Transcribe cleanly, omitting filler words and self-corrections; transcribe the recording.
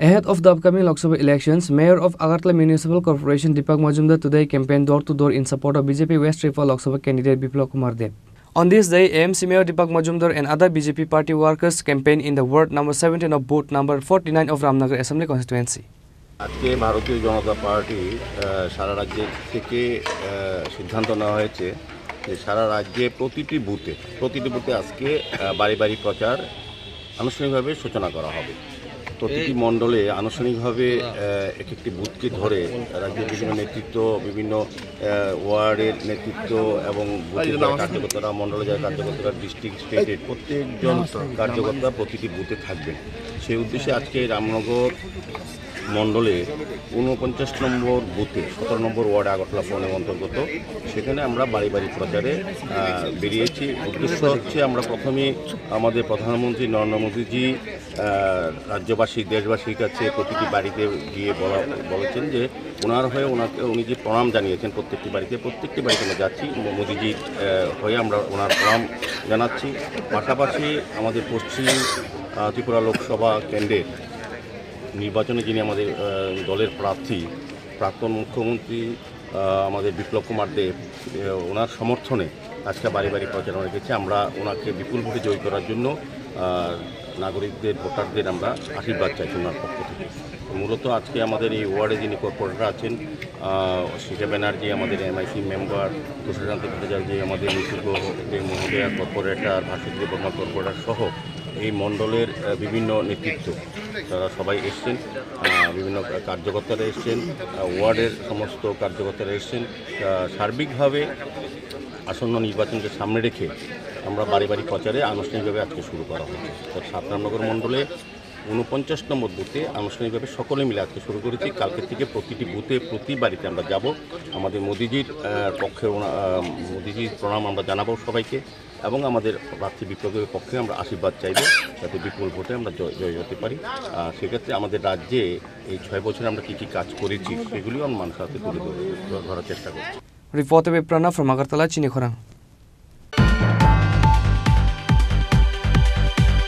Ahead of the upcoming Lok Sabha elections, Mayor of Agartala Municipal Corporation Deepak Majumdar today campaigned door-to-door in support of BJP West Tripura Lok Sabha candidate Biplab Kumar Deb. On this day, AMC Mayor Deepak Majumdar and other BJP party workers campaigned in the ward number 17 of booth number 49 of Ramnagar Assembly constituency. আজকে ভারতীয় জনতা party সারা রাজ্য থেকে সিদ্ধান্ত নেওয়া হয়েছে যে সারা রাজ্যে প্রতিটি বুথে আজকে বাড়ি বাড়ি প্রচার আনুষ্ঠানিকভাবে সূচনা করা হবে। প্রতিটি মণ্ডলে আনুষ্ঠানিকভাবে একটি বুথকে ধরে রাজ্যের বিভিন্ন নেতৃত্ব, বিভিন্ন ওয়ার্ডের নেতৃত্ব এবং বুথের কার্যকর্তারা, মণ্ডলে যারা কার্যকর্তারা, ডিস্ট্রিক্ট, স্টেটের প্রত্যেকজন কার্যকর্তা প্রতিটি বুথে থাকবেন। সেই উদ্দেশ্যে আজকে রামনগর মণ্ডলে 49 নম্বর বুথে 17 নম্বর ওয়ার্ড আগরতলা পৌরনিগম অন্তর্গত সেখানে আমরা বাড়ি বাড়ি প্রচারে বেরিয়েছি। উদ্দেশ্য হচ্ছে আমরা প্রথমে আমাদের প্রধানমন্ত্রী নরেন্দ্র মোদীজি রাজ্যবাসী, দেশবাসীর কাছে প্রতিটি বাড়িতে গিয়ে বলেছেন যে ওনার হয়ে উনি যে প্রণাম জানিয়েছেন প্রত্যেকটি বাড়িতে আমরা যাচ্ছি, মোদীজির হয়ে আমরা ওনার প্রণাম জানাচ্ছি। পাশাপাশি আমাদের পশ্চিম ত্রিপুরা লোকসভা কেন্দ্রের নির্বাচনে যিনি আমাদের দলের প্রার্থী, প্রাক্তন মুখ্যমন্ত্রী আমাদের বিপ্লব কুমার দেব, ওনার সমর্থনে আজকে বাড়ি বাড়ি প্রচারণা রেখেছি। আমরা ওনাকে বিপুল ভোটে জয়ী করার জন্য নাগরিকদের, ভোটারদের আমরা আশীর্বাদ চাইছি ওনার পক্ষ থেকে। মূলত আজকে আমাদের এই ওয়ার্ডে যিনি কর্পোরেটর আছেন, শিখা ব্যানার্জি আমাদের MIC মেম্বার, তুষারকান্ত ভট্টাচার্য আমাদের নিসর্গ মহোদয়া কর্পোরেটর, ভাস্বতী বর্মা কর্পোরেটর সহ এই মণ্ডলের বিভিন্ন নেতৃত্ব তারা সবাই এসছেন, বিভিন্ন কার্যকর্তারা এসছেন, ওয়ার্ডের সমস্ত কার্যকর্তারা এসছেন। সার্বিকভাবে আসন্ন নির্বাচনকে সামনে রেখে আমরা বাড়ি বাড়ি প্রচারে আনুষ্ঠানিকভাবে আজকে শুরু করা হয়েছে। 7 রামনগর মণ্ডলে 49 নম্বর বুথে আনুষ্ঠানিকভাবে সকলে মিলে আজকে শুরু করেছি। কালকে থেকে প্রতিটি বুথে, প্রতি বাড়িতে আমরা যাব। আমাদের মোদিজির পক্ষে মোদিজির প্রণাম আমরা জানাবো সবাইকে এবং আমাদের প্রার্থী বিপ্লবের পক্ষে আমরা আশীর্বাদ চাইব যাতে বিপুল ভোটে আমরা জয় হতে পারি। সেক্ষেত্রে আমাদের রাজ্যে এই 6 বছরে আমরা কী কাজ করেছি সেগুলিও আমরা মানুষের হাতে তুলে ধরার চেষ্টা করছি। Reporter Prana from Agartala, Chinikhorang.